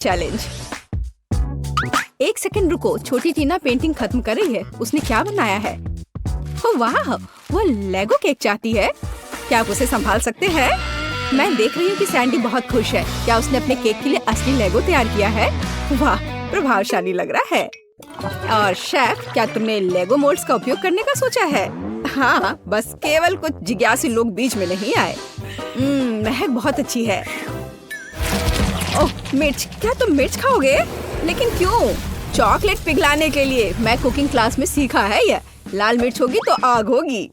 Challenge. एक second रुको, छोटी टीना पेंटिंग खत्म कर रही है। उसने क्या बनाया है? ओह वाह, वो लेगो केक चाहती है। क्या आप उसे संभाल सकते हैं? मैं देख रही हूँ कि सैंडी बहुत खुश है। क्या उसने अपने केक के लिए असली लेगो तैयार किया है? वाह, प्रभावशाली लग रहा है। और शेफ, क्या तुमने लेगो मोल्ड्स का उपयोग करने का सोचा है? हाँ, बस केवल कुछ जिज्ञासु लोग बीच में नहीं आए। महक बहुत अच्छी है। ओह मिर्च, क्या तुम मिर्च खाओगे? लेकिन क्यों? चॉकलेट पिघलाने के लिए। मैं कुकिंग क्लास में सीखा है ये। लाल मिर्च होगी तो आग होगी।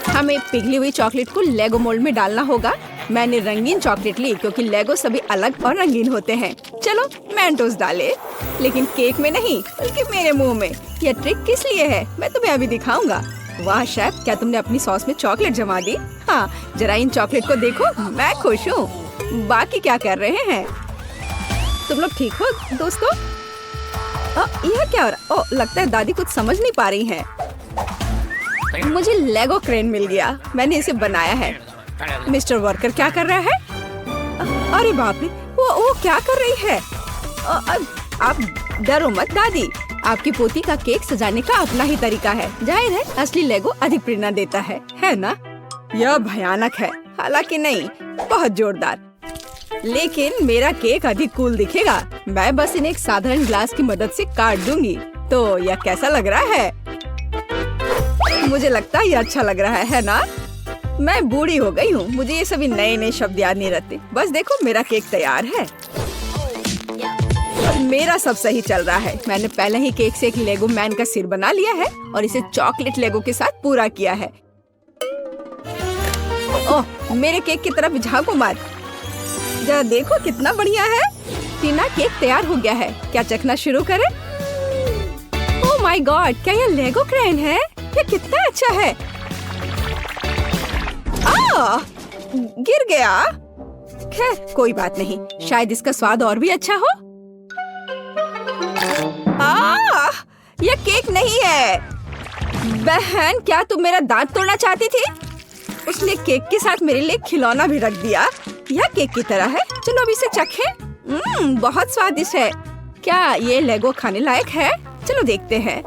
हमें पिघली हुई चॉकलेट को लेगो मोल्ड में डालना होगा। मैंने रंगीन चॉकलेट ली क्योंकि लेगो सभी अलग और रंगीन होते हैं। चलो मेंटोस डाले, लेकिन केक में नहीं बल्कि मेरे मुंह में। यह ट्रिक किस लिए है मैं तुम्हें अभी दिखाऊंगा। वाह शेफ, क्या तुमने अपनी सॉस में चॉकलेट जमा दी? हाँ, जरा इन चॉकलेट को देखो, मैं खुश हूँ। बाकी क्या कर रहे हैं तुम लोग? ठीक हो दोस्तों? यह क्या हो रहा? ओह, लगता है दादी कुछ समझ नहीं पा रही है। मुझे लेगो क्रेन मिल गया। मैंने इसे बनाया है। मिस्टर वर्कर क्या कर रहा है? अरे बाप रे, वो क्या कर रही है? आप डरो मत दादी, आपकी पोती का केक सजाने का अपना ही तरीका है। जाहिर है असली लेगो अधिक प्रेरणा देता है ना? यह भयानक है, हालांकि नहीं, बहुत जोरदार। लेकिन मेरा केक अधिक कूल दिखेगा। मैं बस इन्हें एक साधारण ग्लास की मदद से काट दूंगी। तो यह कैसा लग रहा है? मुझे लगता है यह अच्छा लग रहा है ना? मैं बूढ़ी हो गई हूँ, मुझे ये सभी नए नए शब्द याद नहीं रहते। बस देखो, मेरा केक तैयार है। मेरा सब सही चल रहा है। मैंने पहले ही केक से एक लेगो मैन का सिर बना लिया है और इसे चॉकलेट लेगो के साथ पूरा किया है। ओह, मेरे केक की तरफ झांको मत। जरा देखो कितना बढ़िया है। टीना, केक तैयार हो गया है। क्या चखना शुरू करें? ओह माय गॉड, क्या यह लेगो क्रेन है? ये कितना अच्छा है। गिर गया। खैर कोई बात नहीं, शायद इसका स्वाद और भी अच्छा हो। यह केक नहीं है। बहन, क्या तुम मेरा दांत तोड़ना चाहती थी? उसने केक के साथ मेरे लिए खिलौना भी रख दिया। यह केक की तरह है। चलो अब इसे चखें। बहुत स्वादिष्ट है। क्या ये लेगो खाने लायक है? चलो देखते हैं।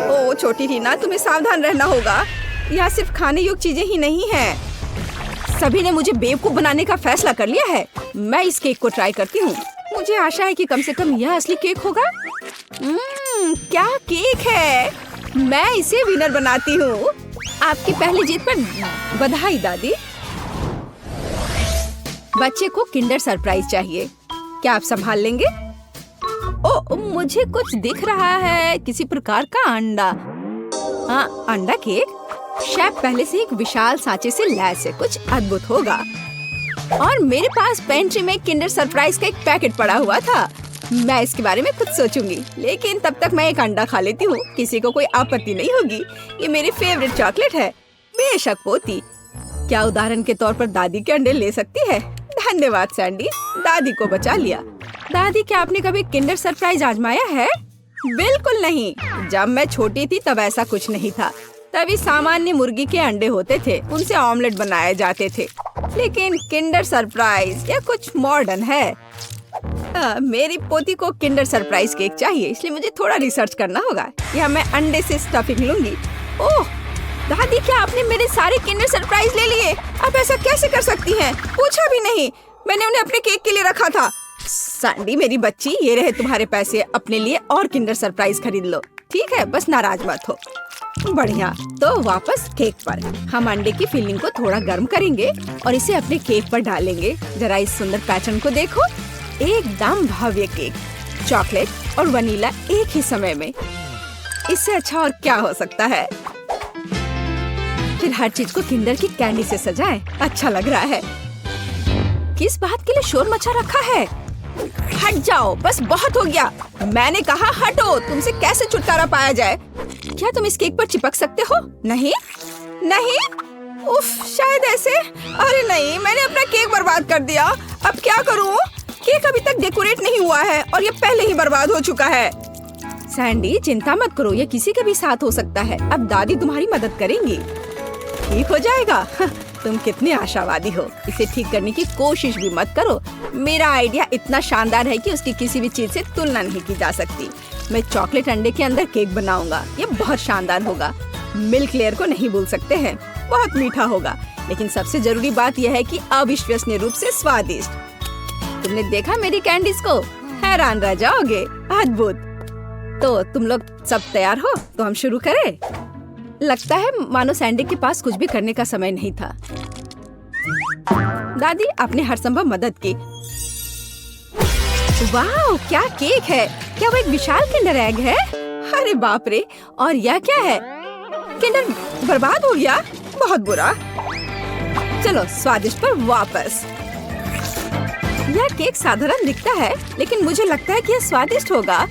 ओ छोटी टीना, तुम्हें सावधान रहना होगा। यहाँ सिर्फ खाने योग्य चीजें ही नहीं हैं। सभी ने मुझे बेवकूफ बनाने का फैसला कर लिया है। मैं इस केक को ट्राई करती हूँ। मुझे आशा है कि कम से कम यह असली केक होगा। क्या केक है! मैं इसे विनर बनाती हूँ। आपकी पहली जीत पर बधाई दादी। बच्चे को किंडर सरप्राइज चाहिए। क्या आप संभाल लेंगे? ओ, मुझे कुछ दिख रहा है, किसी प्रकार का अंडा। हाँ, अंडा केक। शेफ पहले से एक विशाल सांचे से लैस है। कुछ अद्भुत होगा। और मेरे पास पेंट्री में किंडर सरप्राइज का एक पैकेट पड़ा हुआ था। मैं इसके बारे में कुछ सोचूंगी, लेकिन तब तक मैं एक अंडा खा लेती हूँ। किसी को कोई आपत्ति नहीं होगी। ये मेरी फेवरेट चॉकलेट है। बेशक पोती, क्या उदाहरण के तौर पर दादी के अंडे ले सकती है? धन्यवाद सैंडी, दादी को बचा लिया। दादी, क्या आपने कभी किंडर सरप्राइज आजमाया है? बिल्कुल नहीं। जब मैं छोटी थी तब ऐसा कुछ नहीं था। तभी सामान्य मुर्गी के अंडे होते थे, उनसे ऑमलेट बनाए जाते थे। लेकिन किंडर सरप्राइज यह कुछ मॉडर्न है। मेरी पोती को किंडर सरप्राइज केक चाहिए, इसलिए मुझे थोड़ा रिसर्च करना होगा। या मैं अंडे से स्टफिंग लूंगी। ओह दादी, क्या आपने मेरे सारे किंडर सरप्राइज ले लिए? आप ऐसा कैसे कर सकती हैं? पूछा भी नहीं। मैंने उन्हें अपने केक के लिए रखा था। सैंडी मेरी बच्ची, ये रहे तुम्हारे पैसे। अपने लिए और किंडर सरप्राइज खरीद लो, ठीक है? बस नाराज मत हो। बढ़िया, तो वापस केक पर। हम अंडे की फिलिंग को थोड़ा गर्म करेंगे और इसे अपने केक पर डालेंगे। जरा इस सुंदर पैटर्न को देखो, एकदम भव्य केक। चॉकलेट और वनीला एक ही समय में। इससे अच्छा और क्या हो सकता है? फिर हर चीज को किंडर की कैंडी से सजाएं। अच्छा लग रहा है। किस बात के लिए शोर मचा रखा है? हट जाओ, बस बहुत हो गया। मैंने कहा हटो। तुमसे कैसे छुटकारा पाया जाए? क्या तुम इस केक पर चिपक सकते हो? नहीं नहीं। उफ, शायद ऐसे। अरे नहीं, मैंने अपना केक बर्बाद कर दिया। अब क्या करूं? केक अभी तक डेकोरेट नहीं हुआ है और ये पहले ही बर्बाद हो चुका है। सैंडी, चिंता मत करो, ये किसी के भी साथ हो सकता है। अब दादी तुम्हारी मदद करेंगी। ठीक हो जाएगा। तुम कितने आशावादी हो। इसे ठीक करने की कोशिश भी मत करो। मेरा आइडिया इतना शानदार है कि उसकी किसी भी चीज से तुलना नहीं की जा सकती। मैं चॉकलेट अंडे के अंदर केक बनाऊंगा। ये बहुत शानदार होगा। मिल्क लेयर को नहीं भूल सकते हैं, बहुत मीठा होगा। लेकिन सबसे जरूरी बात यह है कि अविश्वसनीय रूप से स्वादिष्ट। तुमने देखा मेरी कैंडीज को? हैरान रह जाओगे। अद्भुत। तो तुम लोग सब तैयार हो तो हम शुरू करें? लगता है मानो सैंडी के पास कुछ भी करने का समय नहीं था। दादी आपने हर संभव मदद की। वाह, क्या केक है! क्या वो एक विशाल किंडर एग है? अरे बाप रे! और यह क्या है? किंडर बर्बाद हो गया। बहुत बुरा। चलो स्वादिष्ट पर वापस। यह केक साधारण दिखता है, लेकिन मुझे लगता है कि यह स्वादिष्ट होगा।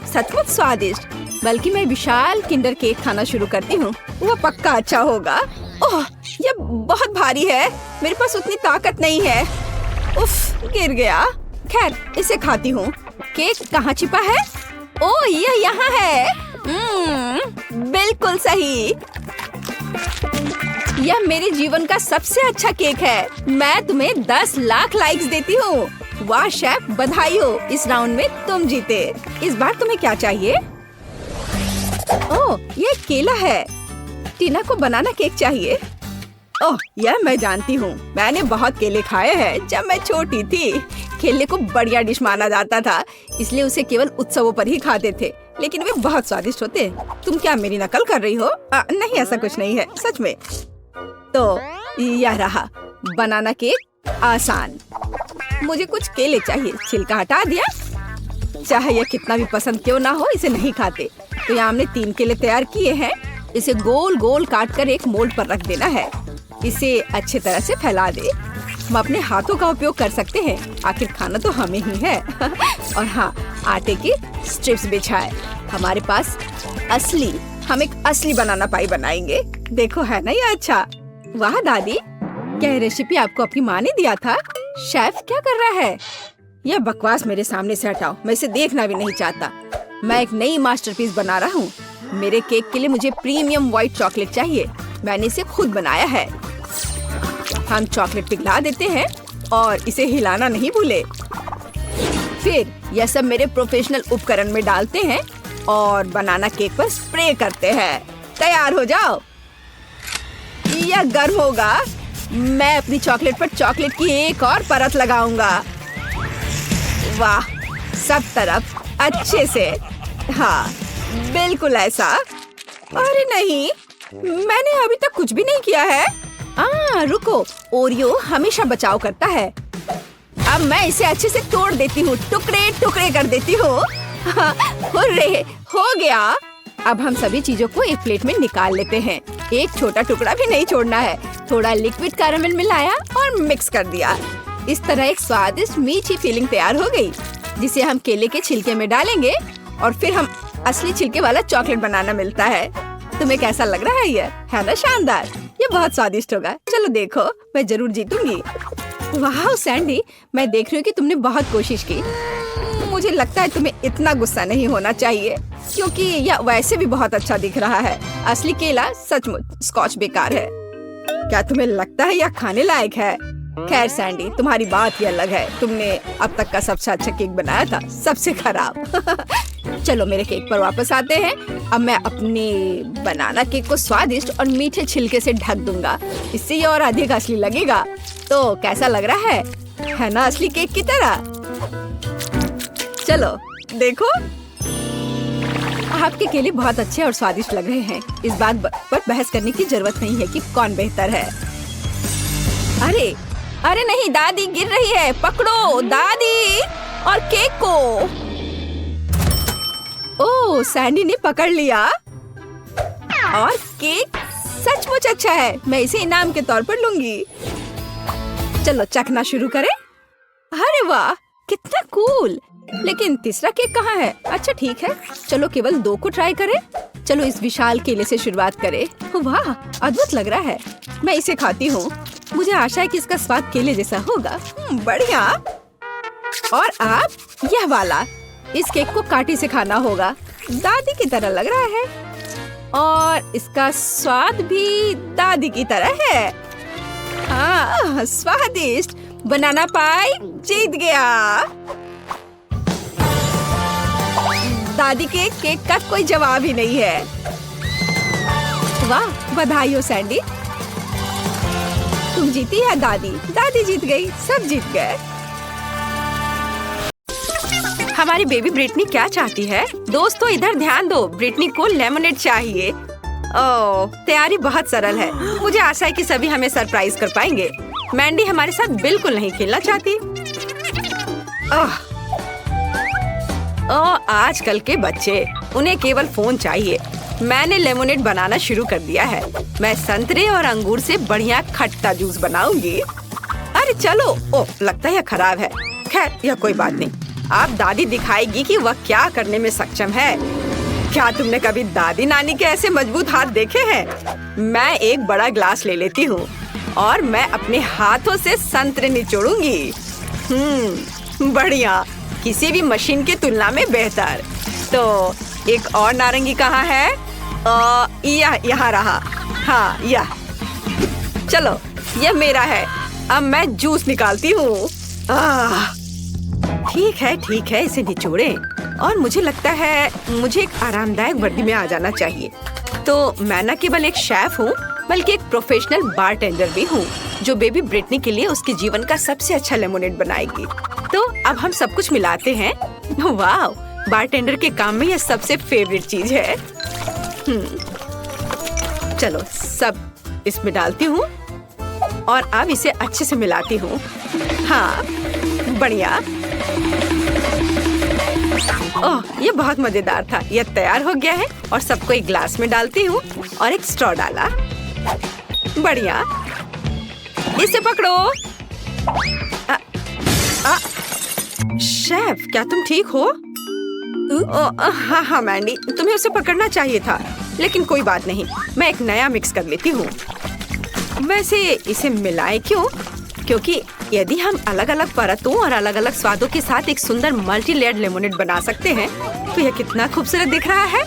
सचमुच स्वादिष्ट। बल्कि मैं विशाल किंडर केक खाना शुरू करती हूँ। वह पक्का अच्छा होगा। ओह, यह बहुत भारी है। मेरे पास उतनी ताकत नहीं है। उफ, गिर गया। खैर, इसे खाती हूँ। केक कहाँ छिपा है? ओह, यह यहाँ है। बिल्कुल सही। यह मेरे जीवन का सबसे अच्छा केक है। मैं तुम्हें 10 लाख लाइक्स देती हूँ। वाह शेफ, बधाई हो। इस राउंड में तुम जीते। इस बार तुम्हें क्या चाहिए? ओह, ये केला है। टीना को बनाना केक चाहिए। ओह, यह मैं जानती हूँ। मैंने बहुत केले खाए हैं जब मैं छोटी थी। केले को बढ़िया डिश माना जाता था, इसलिए उसे केवल उत्सवों पर ही खाते थे। लेकिन वे बहुत स्वादिष्ट होते। तुम क्या मेरी नकल कर रही हो? नहीं, ऐसा कुछ नहीं है, सच में। तो यह रहा बनाना केक। आसान। मुझे कुछ केले चाहिए। छिलका हटा दिया। चाहे यह कितना भी पसंद क्यों ना हो, इसे नहीं खाते। तो यहाँ हमने 3 केले तैयार किए हैं। इसे गोल गोल काट कर एक मोल्ड पर रख देना है। इसे अच्छी तरह से फैला दे। हम अपने हाथों का उपयोग कर सकते हैं, आखिर खाना तो हमें ही है। और हाँ, आटे की स्ट्रिप्स बिछाए। हमारे पास हम एक असली बनाना पाई बनाएंगे। देखो, है ना ये अच्छा? वाह दादी, क्या ये रेसिपी आपको अपनी माँ ने दिया था? शेफ क्या कर रहा है? यह बकवास मेरे सामने से हटाओ। मैं इसे देखना भी नहीं चाहता। मैं एक नई मास्टरपीस बना रहा हूँ। मेरे केक के लिए मुझे प्रीमियम व्हाइट चॉकलेट चाहिए। मैंने इसे खुद बनाया है। हम चॉकलेट पिघला देते हैं और इसे हिलाना नहीं भूले। फिर यह सब मेरे प्रोफेशनल उपकरण में डालते हैं और बनाना केक पर स्प्रे करते हैं। तैयार हो जाओ। यह गर्म होगा। मैं अपनी चॉकलेट पर चॉकलेट की एक और परत लगाऊंगा। वाह, सब तरफ अच्छे से। हाँ, बिल्कुल ऐसा। अरे नहीं, मैंने अभी तक कुछ भी नहीं किया है। रुको, ओरियो हमेशा बचाव करता है। अब मैं इसे अच्छे से तोड़ देती हूँ, टुकड़े टुकड़े कर देती हूँ। हुर्रे, हो गया। अब हम सभी चीजों को एक प्लेट में निकाल लेते हैं। एक छोटा टुकड़ा भी नहीं छोड़ना है। थोड़ा लिक्विड कैरामेल मिलाया और मिक्स कर दिया। इस तरह एक स्वादिष्ट मीठी फीलिंग तैयार हो गई, जिसे हम केले के छिलके में डालेंगे और फिर हम असली छिलके वाला चॉकलेट बनाना मिलता है। तुम्हें कैसा लग रहा है? ये है ना शानदार? ये बहुत स्वादिष्ट होगा। चलो देखो, मैं जरूर जीतूंगी। वाह सैंडी, मैं देख रही हूँ कि तुमने बहुत कोशिश की। मुझे लगता है तुम्हें इतना गुस्सा नहीं होना चाहिए, क्योंकि यह वैसे भी बहुत अच्छा दिख रहा है। असली केला सचमुच स्कॉच बेकार है। क्या तुम्हें लगता है यह खाने लायक है? खैर सैंडी, तुम्हारी बात ही अलग है। तुमने अब तक का सबसे अच्छा केक बनाया था, सबसे खराब। चलो मेरे केक पर वापस आते हैं। अब मैं अपने बनाना केक को स्वादिष्ट और मीठे छिलके से ढक दूंगा। इससे ये और अधिक असली लगेगा। तो कैसा लग रहा है ना असली केक की तरह? चलो देखो, आपके केले बहुत अच्छे और स्वादिष्ट लग रहे हैं। इस बात पर बहस करने की जरूरत नहीं है कि कौन बेहतर है। अरे नहीं, दादी गिर रही है। पकड़ो दादी और केक को। ओह, सैंडी ने पकड़ लिया और केक सचमुच अच्छा है। मैं इसे इनाम के तौर पर लूंगी। चलो चखना शुरू करें। अरे वाह, कितना कूल। लेकिन तीसरा केक कहाँ है? अच्छा ठीक है, चलो केवल 2 को ट्राई करें। चलो इस विशाल केले से शुरुआत करें। वाह, अद्भुत लग रहा है। मैं इसे खाती हूँ। मुझे आशा है कि इसका स्वाद केले जैसा होगा। बढ़िया। और आप यह वाला, इस केक को कांटे से खाना होगा। दादी की तरह लग रहा है और इसका स्वाद भी दादी की तरह है। स्वादिष्ट बनाना पाई जीत गया। दादी के केक का कोई जवाब ही नहीं है। वाह, बधाई हो सैंडी, तुम जीती है। दादी जीत गई, सब जीत गए। हमारी बेबी ब्रिटनी क्या चाहती है? दोस्तों इधर ध्यान दो, ब्रिटनी को लेमनेड चाहिए। ओह, तैयारी बहुत सरल है। मुझे आशा है कि सभी हमें सरप्राइज कर पाएंगे। मैंडी हमारे साथ बिल्कुल नहीं खेलना चाहती। आजकल के बच्चे, उन्हें केवल फोन चाहिए। मैंने लेमोनेड बनाना शुरू कर दिया है। मैं संतरे और अंगूर से बढ़िया खट्टा जूस बनाऊंगी। अरे चलो, ओह लगता है यह खराब है। खैर यह कोई बात नहीं। अब दादी दिखाएगी कि वह क्या करने में सक्षम है। क्या तुमने कभी दादी नानी के ऐसे मजबूत हाथ देखे हैं? मैं एक बड़ा ग्लास ले लेती हूँ और मैं अपने हाथों से संतरे निचोड़ूंगी। बढ़िया, किसी भी मशीन की तुलना में बेहतर। तो एक और नारंगी कहाँ है? यहाँ रहा। हाँ, यह। चलो, यह मेरा है। अब मैं जूस निकालती हूँ। ठीक है, इसे निचोड़े। और मुझे लगता है मुझे एक आरामदायक वर्दी में आ जाना चाहिए। तो मैं न केवल एक शेफ हूँ, बल्कि एक प्रोफेशनल बारटेंडर भी हूँ, जो बेबी ब्रिटनी के लिए उसके जीवन का सबसे अच्छा लेमोनेड बनाएगी। तो अब हम सब कुछ मिलाते हैं। वाह, बारटेंडर के काम में यह सबसे फेवरेट चीज है। चलो, सब इसमें डालती हूँ और अब इसे अच्छे से मिलाती हूँ। हाँ, बढ़िया। ओह, ये बहुत मजेदार था। यह तैयार हो गया है और सबको एक ग्लास में डालती हूँ और एक स्ट्रॉ डाला। बढ़िया, इसे पकड़ो। शेफ, क्या तुम ठीक हो? हाँ मैंडी, तुम्हें उसे पकड़ना चाहिए था, लेकिन कोई बात नहीं, मैं एक नया मिक्स कर लेती हूँ। वैसे इसे मिलाएं क्यों? क्योंकि यदि हम अलग अलग परतों और अलग अलग स्वादों के साथ एक सुंदर मल्टी लेयर्ड लेमोनेड बना सकते हैं, तो यह कितना खूबसूरत दिख रहा है।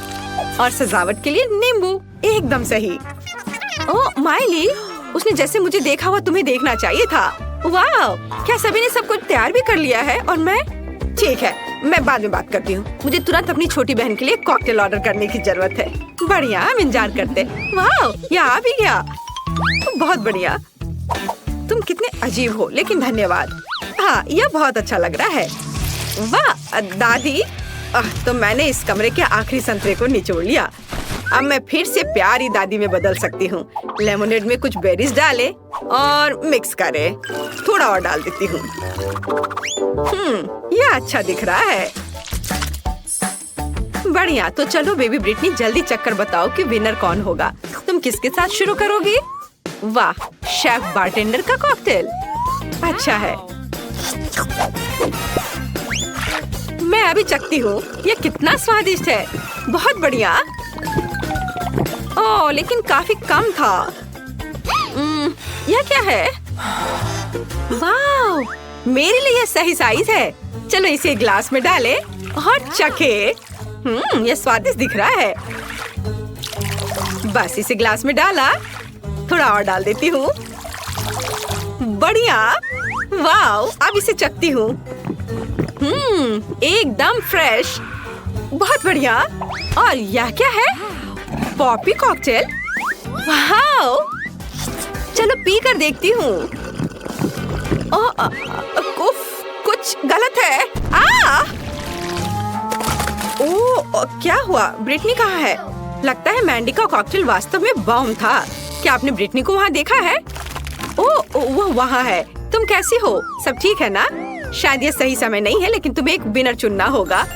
और सजावट के लिए नींबू, एकदम सही। ओह माइली, उसने जैसे मुझे देखा हुआ तुम्हें देखना चाहिए था। वाह, क्या सभी ने सब कुछ तैयार भी कर लिया है? और मैं? ठीक है, मैं बाद में बात करती हूँ। मुझे तुरंत अपनी छोटी बहन के लिए कॉकटेल ऑर्डर करने की जरूरत है। बढ़िया, हम इंतजार करते। वाह, यह आ भी गया। बहुत बढ़िया। तुम कितने अजीब हो, लेकिन धन्यवाद। हाँ, यह बहुत अच्छा लग रहा है। वाह दादी, तो मैंने इस कमरे के आखिरी संतरे को निचोड़ लिया। अब मैं फिर से प्यारी दादी में बदल सकती हूँ। लेमोनेड में कुछ बेरीज डाले और मिक्स करे। थोड़ा और डाल देती हूँ। यह अच्छा दिख रहा है। बढ़िया, तो चलो बेबी ब्रिटनी, जल्दी चक्कर बताओ कि विनर कौन होगा। तुम किसके साथ शुरू करोगी? वाह, शेफ बारटेंडर का कॉकटेल। अच्छा है, मैं अभी चखती हूँ। यह कितना स्वादिष्ट है। बहुत बढ़िया। ओह, लेकिन काफी कम था। यह क्या है? वाह, मेरे लिए यह सही साइज है। चलो इसे ग्लास में डालें और चखे। यह स्वादिष्ट दिख रहा है। बस इसे ग्लास में डाला, थोड़ा और डाल देती हूँ। बढ़िया। वाह, अब इसे चखती हूँ। एकदम फ्रेश। बहुत बढ़िया। और यह क्या है? Poppy cocktail. वाह, चलो पी कर देखती हूँ। कुछ गलत है। ओह, क्या हुआ? ब्रिटनी कहाँ है? लगता है मैंडी का कॉकटेल वास्तव में बॉम्ब था। क्या आपने ब्रिटनी को वहाँ देखा है? ओह, वह वहाँ है। तुम कैसी हो? सब ठीक है ना? शायद ये सही समय नहीं है, लेकिन तुम्हें एक विनर चुनना होगा।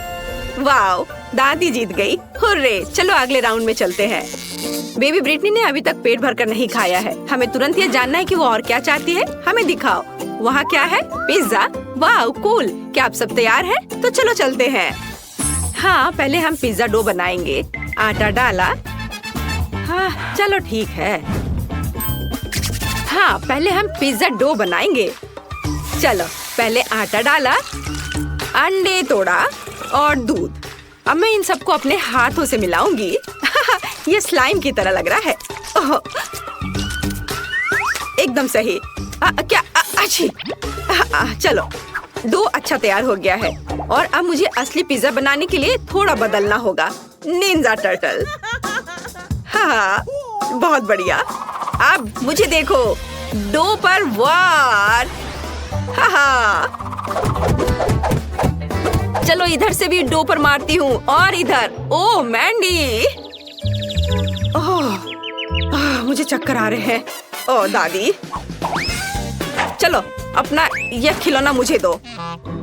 वाओ, दादी जीत गई। हुर्रे, चलो अगले राउंड में चलते हैं। बेबी ब्रिटनी ने अभी तक पेट भरकर नहीं खाया है। हमें तुरंत ये जानना है कि वो और क्या चाहती है। हमें दिखाओ। वहाँ क्या है? पिज्जा। वाह कूल। क्या आप सब तैयार हैं? तो चलो चलते हैं। हाँ, पहले हम पिज्जा डो बनाएंगे। आटा डाला। हाँ, चलो ठीक है। हाँ, पहले हम पिज्जा डो बनाएंगे। चलो, पहले आटा डाला, अंडे तोड़ा और दूध। अब मैं इन सबको अपने हाथों से मिलाऊंगी। ये स्लाइम की तरह लग रहा है। एक एकदम सही। क्या अच्छी। चलो, डो अच्छा तैयार हो गया है और अब मुझे असली पिज्जा बनाने के लिए थोड़ा बदलना होगा। Ninja turtle. हाँ, बहुत बढ़िया। अब मुझे देखो, डो पर वार। चलो इधर से भी डो पर मारती हूँ और इधर। ओह मैंडी, मुझे चक्कर आ रहे हैं। ओह दादी, चलो अपना यह खिलौना मुझे दो।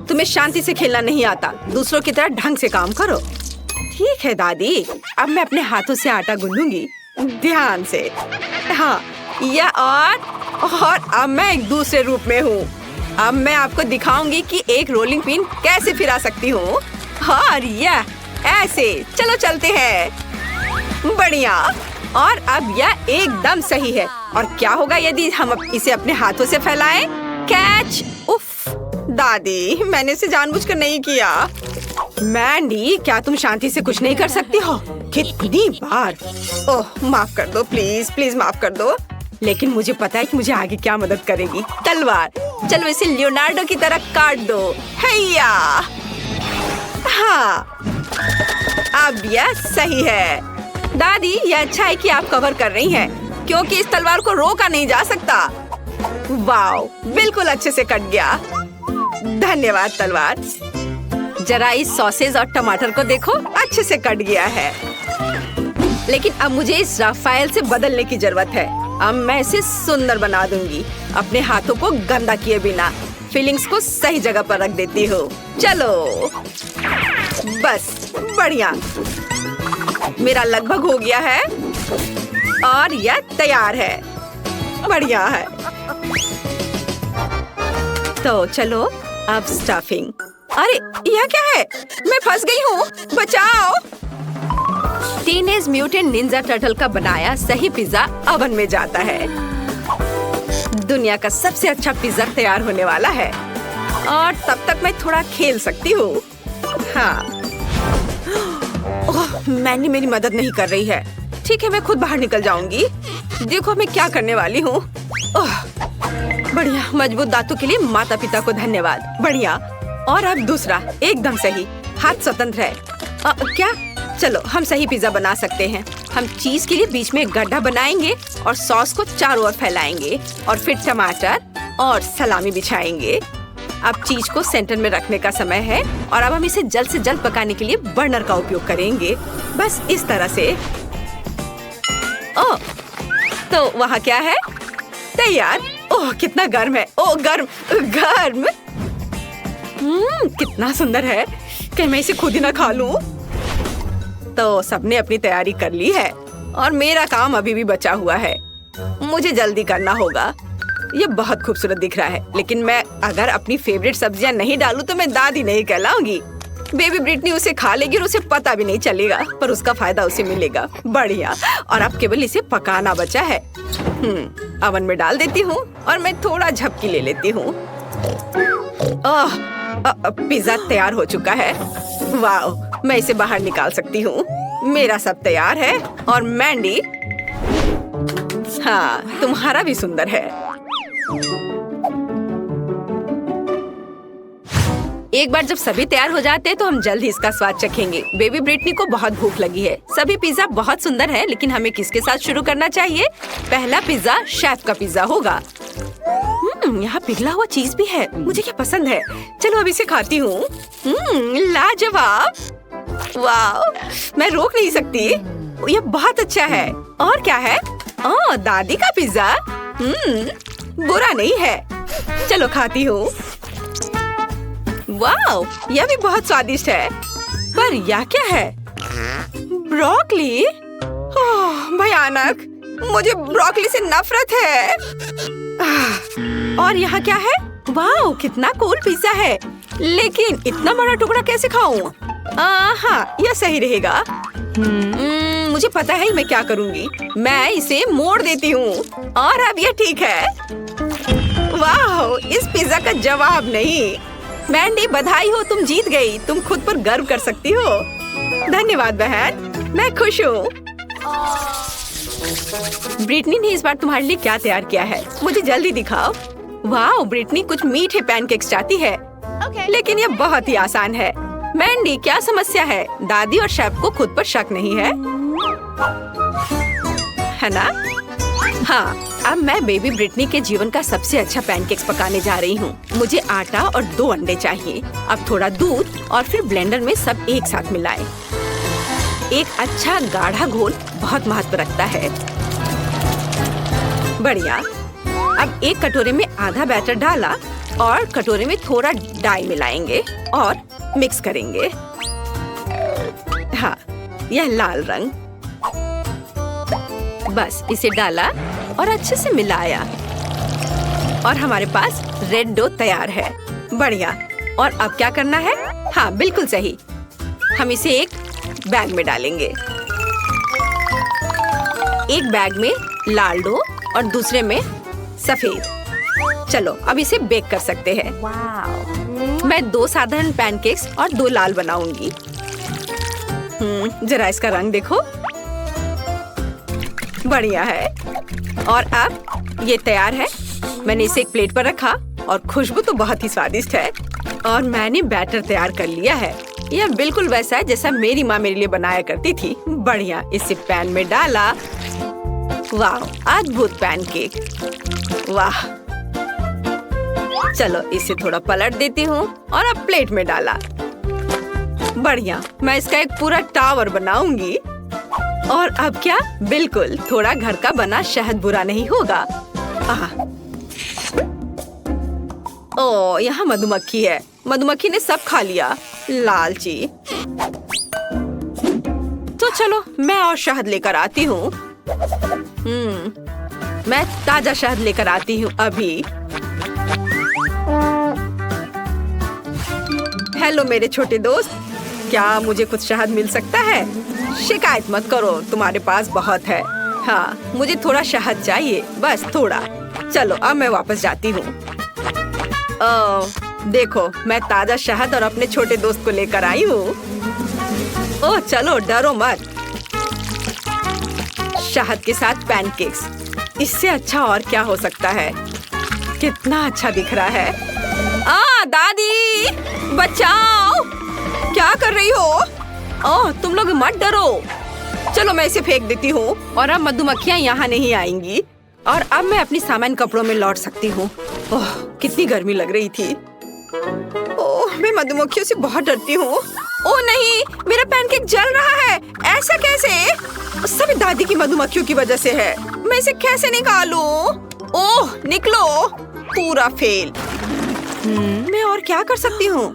तुम्हें शांति से खेलना नहीं आता, दूसरों की तरह ढंग से काम करो। ठीक है दादी, अब मैं अपने हाथों से आटा गूंदूंगी, ध्यान से। हाँ, यह और अब मैं एक दूसरे रूप में हूँ। अब मैं आपको दिखाऊंगी कि एक रोलिंग पिन कैसे फिरा सकती हूँ। और यह ऐसे। चलो चलते हैं। बढ़िया। और अब यह एकदम सही है। और क्या होगा यदि हम इसे अपने हाथों से फैलाएं? कैच। उफ दादी, मैंने इसे जानबूझकर नहीं किया। मैंडी, क्या तुम शांति से कुछ नहीं कर सकती हो? कितनी बार। ओह माफ कर दो, प्लीज प्लीज माफ कर दो। लेकिन मुझे पता है कि मुझे आगे क्या मदद करेगी। तलवार। चलो इसे लियोनार्डो की तरह काट दो। हैया। हाँ, अब यह सही है। दादी, यह अच्छा है कि आप कवर कर रही हैं, क्योंकि इस तलवार को रोका नहीं जा सकता। वाओ, बिल्कुल अच्छे से कट गया। धन्यवाद तलवार। जरा इस सॉसेज और टमाटर को देखो, अच्छे से कट गया है। लेकिन अब मुझे इस राफेल से बदलने की जरूरत है। अब मैं इसे सुंदर बना दूंगी, अपने हाथों को गंदा किए बिना। फीलिंग्स को सही जगह पर रख देती हूँ। चलो, बस बढ़िया। मेरा लगभग हो गया है और यह तैयार है। बढ़िया है। तो चलो अब स्टफिंग। अरे यह क्या है? मैं फंस गई हूँ, बचाओ। टीनेज म्यूटेंट निंजा टर्टल का बनाया सही पिज्जा ओवन में जाता है। दुनिया का सबसे अच्छा पिज्जा तैयार होने वाला है और तब तक मैं थोड़ा खेल सकती हूँ। हाँ, ओह, मैंने मेरी मदद नहीं कर रही है। ठीक है, मैं खुद बाहर निकल जाऊंगी। देखो मैं क्या करने वाली हूँ। बढ़िया, मजबूत दांतों के लिए माता पिता को धन्यवाद। बढ़िया। और अब दूसरा, एकदम सही। हाथ स्वतंत्र है। क्या? चलो हम सही पिज्जा बना सकते हैं। हम चीज के लिए बीच में एक गड्ढा बनाएंगे और सॉस को चारों ओर फैलाएंगे और फिर टमाटर और सलामी बिछाएंगे। अब चीज को सेंटर में रखने का समय है और अब हम इसे जल्द से जल्द पकाने के लिए बर्नर का उपयोग करेंगे। बस इस तरह से। ओह, तो वहाँ क्या है? तैयार। ओह कितना गर्म है। ओह गर्म गर्म। कितना सुंदर है। क्या मैं इसे खुद ही ना खा लूं? तो सबने अपनी तैयारी कर ली है और मेरा काम अभी भी बचा हुआ है। मुझे जल्दी करना होगा। ये बहुत खूबसूरत दिख रहा है, लेकिन मैं अगर अपनी फेवरेट सब्जियां नहीं डालूं तो मैं दादी नहीं कहलाऊंगी। बेबी ब्रिटनी उसे खा लेगी और उसे पता भी नहीं चलेगा, पर उसका फायदा उसे मिलेगा। बढ़िया। और अब केवल इसे पकाना बचा है। ओवन में डाल देती हूँ और मैं थोड़ा झपकी ले लेती हूँ। पिज्जा तैयार हो चुका है। वाओ, मैं इसे बाहर निकाल सकती हूँ। मेरा सब तैयार है और मैंडी, हाँ तुम्हारा भी सुंदर है। एक बार जब सभी तैयार हो जाते हैं तो हम जल्द ही इसका स्वाद चखेंगे। बेबी ब्रिटनी को बहुत भूख लगी है। सभी पिज्जा बहुत सुंदर है, लेकिन हमें किसके साथ शुरू करना चाहिए? पहला पिज्जा शेफ का पिज्जा होगा। यहाँ पिघला हुआ चीज भी है, मुझे क्या पसंद है। चलो अब इसे खाती हूँ। लाजवाब। वाह, मैं रोक नहीं सकती। ये बहुत अच्छा है। और क्या है? ओह, दादी का पिज्जा। बुरा नहीं है। चलो खाती हूँ। वाह, यह भी बहुत स्वादिष्ट है। पर यह क्या है? ब्रोकली। ओह, भयानक। मुझे ब्रोकली से नफरत है। और यहाँ क्या है? वाह, कितना कूल पिज्जा है। लेकिन इतना बड़ा टुकड़ा कैसे खाऊं? हाँ, यह सही रहेगा। मुझे पता है मैं क्या करूँगी। मैं इसे मोड़ देती हूँ और अब यह ठीक है। वाह, इस पिज्जा का जवाब नहीं। मैंडी, बधाई हो, तुम जीत गई। तुम खुद पर गर्व कर सकती हो। धन्यवाद बहन, मैं खुश हूँ। ब्रिटनी ने इस बार तुम्हारे लिए क्या तैयार किया है? मुझे जल्दी दिखाओ। वाह, ब्रिटनी कुछ मीठे पैनकेक्स चाहती है। लेकिन ये बहुत ही आसान है। मैंडी, क्या समस्या है? दादी और शेफ को खुद पर शक नहीं है ना? हाँ, अब मैं बेबी ब्रिटनी के जीवन का सबसे अच्छा पैनकेक्स पकाने जा रही हूँ। मुझे आटा और 2 अंडे चाहिए। अब थोड़ा दूध और फिर ब्लेंडर में सब एक साथ मिलाएं। एक अच्छा गाढ़ा घोल बहुत महत्व रखता है। बढ़िया। अब एक कटोरे में आधा बैटर डाला और कटोरे में थोड़ा डाई मिलाएंगे और मिक्स करेंगे। हाँ, यह लाल रंग। बस इसे डाला और अच्छे से मिलाया और हमारे पास रेड डो तैयार है। बढ़िया। और अब क्या करना है? हाँ, बिल्कुल सही। हम इसे एक बैग में डालेंगे। एक बैग में लाल डो और दूसरे में सफेद। चलो अब इसे बेक कर सकते हैं। मैं 2 साधारण पैनकेक्स और 2 लाल बनाऊंगी। जरा इसका रंग देखो। बढ़िया है। और अब ये तैयार है। मैंने इसे एक प्लेट पर रखा और खुशबू तो बहुत ही स्वादिष्ट है। और मैंने बैटर तैयार कर लिया है। यह बिल्कुल वैसा है जैसा मेरी माँ मेरे लिए बनाया करती थी। बढ़िया। इसे पैन में डाला। वाह, अद्भुत पैनकेक। वाह। चलो इसे थोड़ा पलट देती हूँ और अब प्लेट में डाला। बढ़िया। मैं इसका एक पूरा टावर बनाऊंगी। और अब क्या? बिल्कुल, थोड़ा घर का बना शहद बुरा नहीं होगा। ओह, यहाँ मधुमक्खी है। मधुमक्खी ने सब खा लिया। लालची। तो चलो मैं और शहद लेकर आती हूँ। मैं ताजा शहद लेकर आती हूँ अभी। हेलो मेरे छोटे दोस्त, क्या मुझे कुछ शहद मिल सकता है? शिकायत मत करो, तुम्हारे पास बहुत है। हाँ, मुझे थोड़ा शहद चाहिए, बस थोड़ा। चलो अब मैं वापस जाती हूँ। देखो, मैं ताजा शहद और अपने छोटे दोस्त को लेकर आई हूँ। ओह चलो, डरो मत। शहद के साथ पैनकेक्स, इससे अच्छा और क्या हो सकता है? कितना अच्छा दिख रहा है। दादी बचाओ! क्या कर रही हो? ओह, तुम लोग मत डरो। चलो मैं इसे फेंक देती हूँ और अब मधुमक्खियाँ यहाँ नहीं आएंगी। और अब मैं अपनी सामान्य कपड़ों में लौट सकती हूँ। ओह, कितनी गर्मी लग रही थी। ओह, मैं मधुमक्खियों से बहुत डरती हूँ। ओह नहीं, मेरा पैनकेक जल रहा है। ऐसा कैसे? सभी दादी की मधुमक्खियों की वजह से है। मैं इसे कैसे निकालूं? ओह, निकलो। पूरा फेल। मैं और क्या कर सकती हूँ?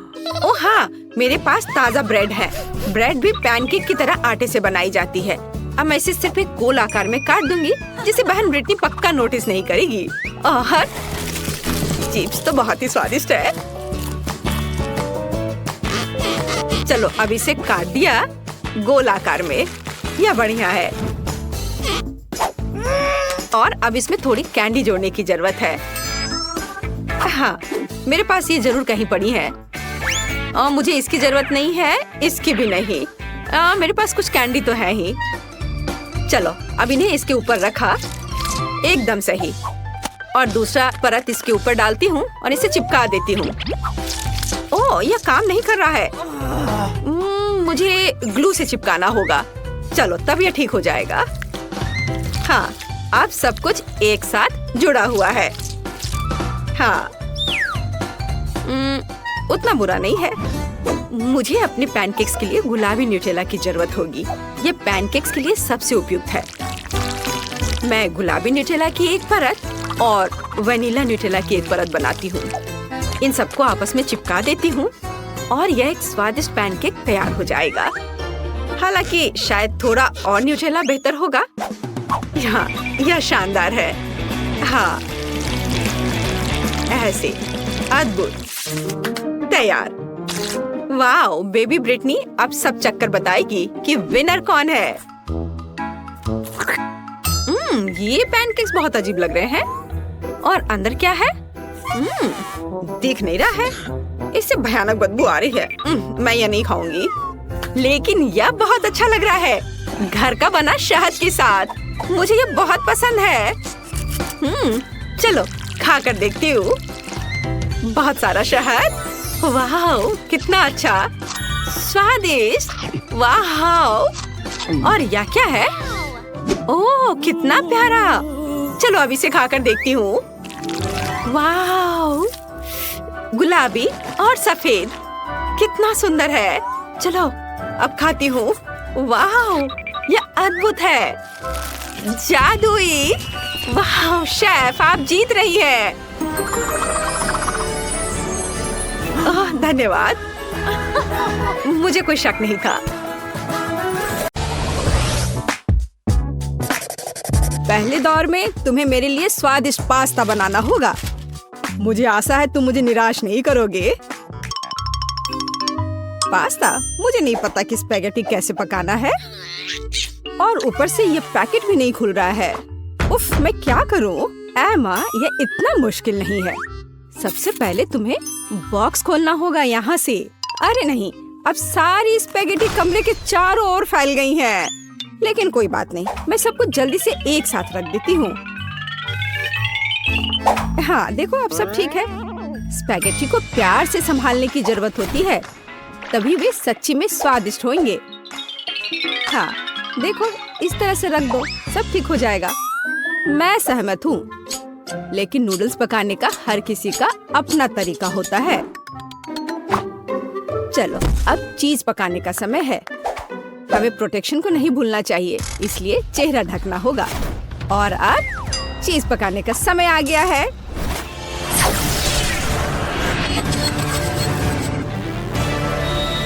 ओह हाँ, मेरे पास ताजा ब्रेड है। ब्रेड भी पैनकेक की तरह आटे से बनाई जाती है। अब मैं इसे सिर्फ एक गोल आकार में काट दूंगी, जिसे बहन ब्रिटनी पक्का नोटिस नहीं करेगी। और चिप्स तो बहुत ही स्वादिष्ट है। चलो अब इसे काट दिया गोल आकार में। यह बढ़िया है। और अब इसमें थोड़ी कैंडी जोड़ने की जरूरत है। हाँ, मेरे पास ये जरूर कहीं पड़ी है। मुझे इसकी जरूरत नहीं है, इसकी भी नहीं। मेरे पास कुछ कैंडी तो है ही। चलो अब इन्हें इसके ऊपर रखा, एकदम सही। और दूसरा परत इसके ऊपर डालती हूँ और इसे चिपका देती हूँ। ओह, यह काम नहीं कर रहा है। मुझे ग्लू से चिपकाना होगा। चलो तब यह ठीक हो जाएगा। हाँ, अब सब कुछ एक साथ जुड़ा हुआ है। हाँ, उतना बुरा नहीं है। मुझे अपने पैनकेक्स के लिए गुलाबी न्यूटेला की जरूरत होगी। ये पैनकेक्स के लिए सबसे उपयुक्त है। मैं गुलाबी न्यूटेला की एक परत और वनीला न्यूटेला की एक परत बनाती हूँ। इन सबको आपस में चिपका देती हूँ और यह एक स्वादिष्ट पैनकेक तैयार हो जाएगा। हालांकि शायद थोड़ा और न्यूटेला बेहतर होगा। हाँ, यह शानदार है। हाँ, ऐसे अद्भुत। तैयार। वाह, बेबी ब्रिटनी अब सब चक्कर बताएगी कि विनर कौन है। ये पैनकेक्स बहुत अजीब लग रहे हैं। और अंदर क्या है? दिख नहीं रहा है। इससे भयानक बदबू आ रही है। मैं ये नहीं खाऊंगी। लेकिन यह बहुत अच्छा लग रहा है, घर का बना शहद के साथ। मुझे ये बहुत पसंद है। चलो खा कर देखती हूँ। बहुत सारा शहद। वाह, कितना अच्छा, स्वादिष्ट। वाह, और यह क्या है? ओह, कितना प्यारा। चलो अब इसे खाकर देखती हूँ। वाह, गुलाबी और सफेद, कितना सुंदर है। चलो अब खाती हूँ। वाह, यह अद्भुत है, जादुई। वाह शेफ, आप जीत रही हैं। ओह, धन्यवाद। मुझे कोई शक नहीं था। पहले दौर में तुम्हें मेरे लिए स्वादिष्ट पास्ता बनाना होगा। मुझे आशा है तुम मुझे निराश नहीं करोगे। पास्ता? मुझे नहीं पता कि स्पैगेटी कैसे पकाना है, और ऊपर से ये पैकेट भी नहीं खुल रहा है। उफ, मैं क्या करूं? एमा, ये इतना मुश्किल नहीं है। सबसे पहले तुम्हें बॉक्स खोलना होगा यहाँ से। अरे नहीं, अब सारी स्पैगेटी कमरे के चारों ओर फैल गई हैं। लेकिन कोई बात नहीं, मैं सब कुछ जल्दी से एक साथ रख देती हूँ। हाँ देखो, अब सब ठीक है। स्पैगेटी को प्यार से संभालने की जरूरत होती है, तभी वे सच्ची में स्वादिष्ट होंगे। हाँ देखो, इस तरह से रख दो, सब ठीक हो जाएगा। मैं सहमत हूँ, लेकिन नूडल्स पकाने का हर किसी का अपना तरीका होता है। चलो अब चीज पकाने का समय है। हमें प्रोटेक्शन को नहीं भूलना चाहिए, इसलिए चेहरा ढकना होगा। और अब चीज पकाने का समय आ गया है।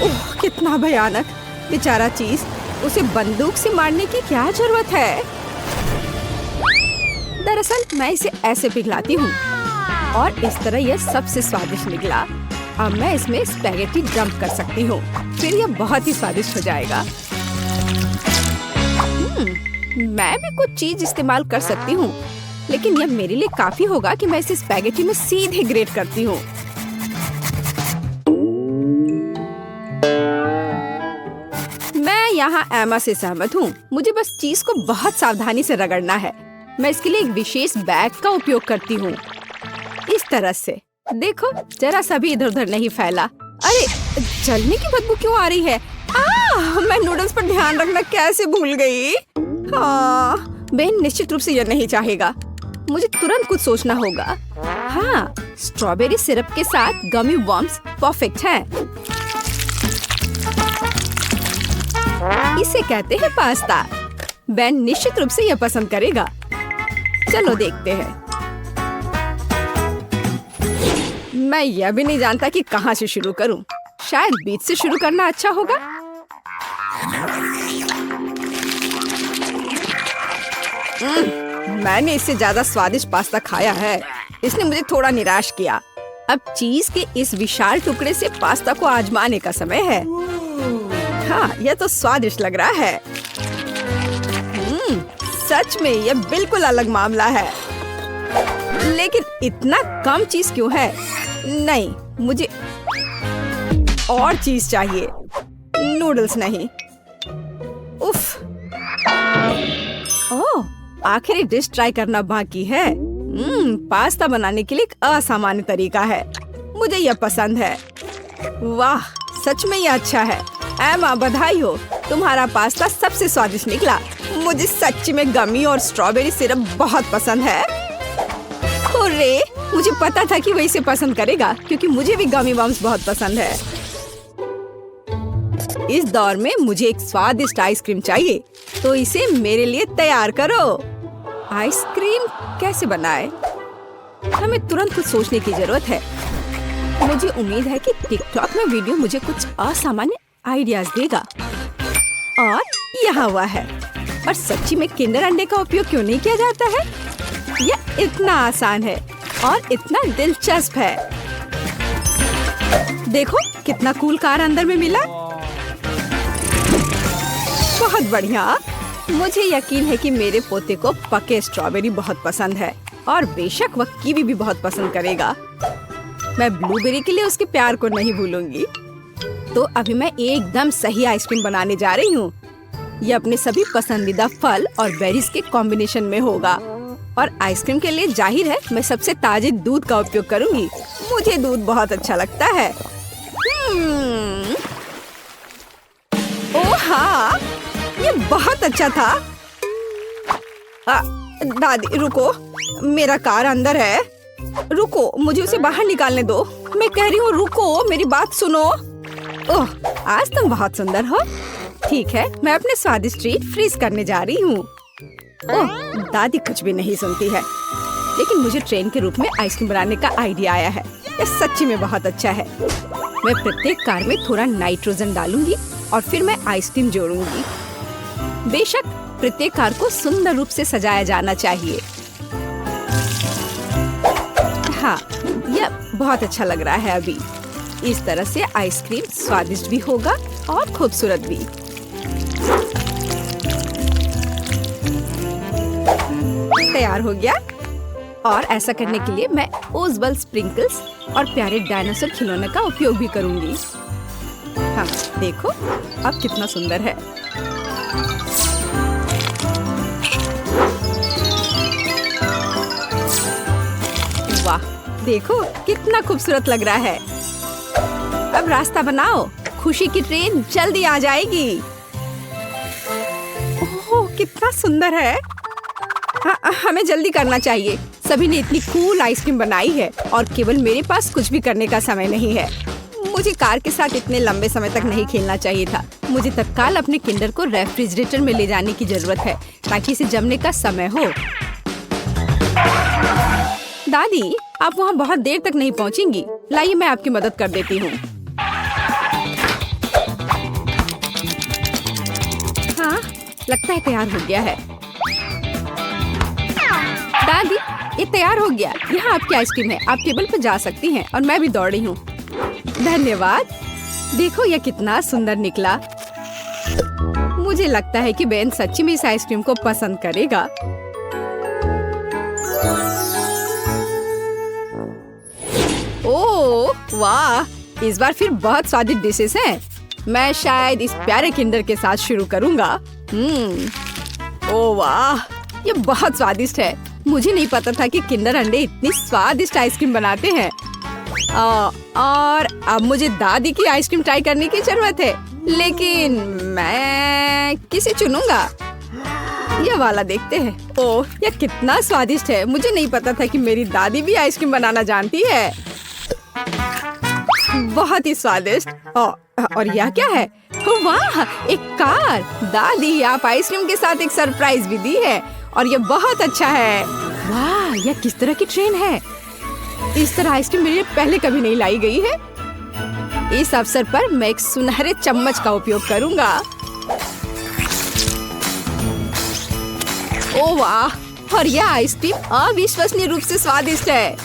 ओह, कितना भयानक, बेचारा चीज। उसे बंदूक से मारने की क्या जरूरत है? दरअसल मैं इसे ऐसे पिघलाती हूँ और इस तरह यह सबसे स्वादिष्ट निकला। अब मैं इसमें स्पैगेटी डंप कर सकती हूँ, फिर यह बहुत ही स्वादिष्ट हो जाएगा। मैं भी कुछ चीज इस्तेमाल कर सकती हूँ, लेकिन यह मेरे लिए काफी होगा कि मैं इसे स्पैगेटी में सीधे ग्रेट करती हूँ। मैं यहाँ एमा से सहमत हूँ। मुझे बस चीज को बहुत सावधानी से रगड़ना है। मैं इसके लिए एक विशेष बैग का उपयोग करती हूँ, इस तरह से। देखो, जरा सा भी इधर उधर नहीं फैला। अरे, जलने की बदबू क्यों आ रही है? मैं नूडल्स पर ध्यान रखना कैसे भूल गई। हाँ, बहन निश्चित रूप से यह नहीं चाहेगा। मुझे तुरंत कुछ सोचना होगा। हाँ, स्ट्रॉबेरी सिरप के साथ गमी वर्म्स परफेक्ट है। इसे कहते हैं पास्ता। बेन निश्चित रूप से यह पसंद करेगा। चलो देखते हैं। मैं यह भी नहीं जानता कि कहाँ से शुरू करूं। शायद बीच से शुरू करना अच्छा होगा। मैंने इससे ज्यादा स्वादिष्ट पास्ता खाया है। इसने मुझे थोड़ा निराश किया। अब चीज के इस विशाल टुकड़े से पास्ता को आजमाने का समय है। हाँ, यह तो स्वादिष्ट लग रहा है। सच में यह बिल्कुल अलग मामला है। लेकिन इतना कम चीज क्यों है? नहीं, मुझे और चीज चाहिए, नूडल्स नहीं। उफ। ओह, आखिरी डिश ट्राई करना बाकी है। पास्ता बनाने के लिए एक असामान्य तरीका है। मुझे यह पसंद है। वाह, सच में यह अच्छा है। एमा, बधाई हो, तुम्हारा पास्ता सबसे स्वादिष्ट निकला। मुझे सच्ची में गमी और स्ट्रॉबेरी सिरप बहुत पसंद है। हुर्रे, मुझे पता था कि वो इसे पसंद करेगा, क्योंकि मुझे भी गमी बम्स बहुत पसंद है। इस दौर में मुझे एक स्वादिष्ट आइसक्रीम चाहिए, तो इसे मेरे लिए तैयार करो। आइसक्रीम कैसे बनाए? हमें तुरंत कुछ सोचने की जरूरत है। मुझे उम्मीद है कि टिकटॉक में वीडियो मुझे कुछ असामान्य आइडियाज देगा। और यहाँ हुआ है। और सच्ची में किंडर अंडे का उपयोग क्यों नहीं किया जाता है? यह इतना आसान है और इतना दिलचस्प है। देखो, कितना कूल कार अंदर में मिला। बहुत बढ़िया। मुझे यकीन है कि मेरे पोते को पके स्ट्रॉबेरी बहुत पसंद है, और बेशक वह कीवी भी बहुत पसंद करेगा। मैं ब्लूबेरी के लिए उसके प्यार को नहीं भूलूंगी। तो अभी मैं एकदम सही आइसक्रीम बनाने जा रही हूँ। ये अपने सभी पसंदीदा फल और बेरीज के कॉम्बिनेशन में होगा। और आइसक्रीम के लिए जाहिर है मैं सबसे ताजे दूध का उपयोग करूंगी। मुझे दूध बहुत अच्छा लगता है। ओह हाँ, ये बहुत अच्छा था। दादी रुको, मेरा कार अंदर है। रुको, मुझे उसे बाहर निकालने दो। मैं कह रही हूँ रुको, मेरी बात सुनो। ओह, आज तुम बहुत सुंदर हो। ठीक है, मैं अपने स्वादिष्ट ट्रीट फ्रीज करने जा रही हूँ। ओह, दादी कुछ भी नहीं सुनती है। लेकिन मुझे ट्रेन के रूप में आइसक्रीम बनाने का आइडिया आया है। यह सच्ची में बहुत अच्छा है। मैं प्रत्येक कार में थोड़ा नाइट्रोजन डालूंगी और फिर मैं आइसक्रीम जोड़ूंगी। बेशक प्रत्येक कार को सुंदर रूप से सजाया जाना चाहिए। हाँ, यह बहुत अच्छा लग रहा है। अभी इस तरह से आइसक्रीम स्वादिष्ट भी होगा और खूबसूरत भी। तैयार हो गया। और ऐसा करने के लिए मैं ओजबल स्प्रिंकल्स और प्यारे डायनासोर खिलौने का उपयोग भी करूंगी। हाँ, देखो अब कितना सुंदर है। वाह, देखो कितना खूबसूरत लग रहा है। अब रास्ता बनाओ, खुशी की ट्रेन जल्दी आ जाएगी। ओह, कितना सुंदर है। हाँ, हमें जल्दी करना चाहिए। सभी ने इतनी कूल आइसक्रीम बनाई है और केवल मेरे पास कुछ भी करने का समय नहीं है। मुझे कार के साथ इतने लंबे समय तक नहीं खेलना चाहिए था। मुझे तत्काल अपने किंडर को रेफ्रिजरेटर में ले जाने की जरूरत है ताकि इसे जमने का समय हो। दादी, आप वहाँ बहुत देर तक नहीं पहुँचेंगी। लाइए मैं आपकी मदद कर देती हूँ। हाँ, लगता है तैयार हो गया है। दादी, ये तैयार हो गया। यहाँ आपकी आइसक्रीम है। आप टेबल पर जा सकती हैं और मैं भी दौड़ रही हूँ। धन्यवाद। देखो यह कितना सुंदर निकला। मुझे लगता है कि बेन सच्ची में इस आइसक्रीम को पसंद करेगा। ओह वाह, इस बार फिर बहुत स्वादिष्ट डिशेस हैं। मैं शायद इस प्यारे किंडर के साथ शुरू करूँगा। ओह वाह, ये बहुत स्वादिष्ट है। मुझे नहीं पता था कि किंडर अंडे इतनी स्वादिष्ट आइसक्रीम बनाते हैं। और अब मुझे दादी की आइसक्रीम ट्राई करने की जरूरत है। लेकिन मैं किसे चुनूंगा? यह वाला देखते हैं। ओह, यह कितना स्वादिष्ट है। मुझे नहीं पता था कि मेरी दादी भी आइसक्रीम बनाना जानती है। बहुत ही स्वादिष्ट। और यह क्या है? वाह, एक कार। दादी, आप आइसक्रीम के साथ एक सरप्राइज भी दी है और ये बहुत अच्छा है। वाह, यह किस तरह की ट्रेन है? इस तरह आइसक्रीम मेरे लिए पहले कभी नहीं लाई गई है। इस अवसर पर मैं एक सुनहरे चम्मच का उपयोग करूंगा। ओह वाह, और यह आइसक्रीम अविश्वसनीय रूप से स्वादिष्ट है।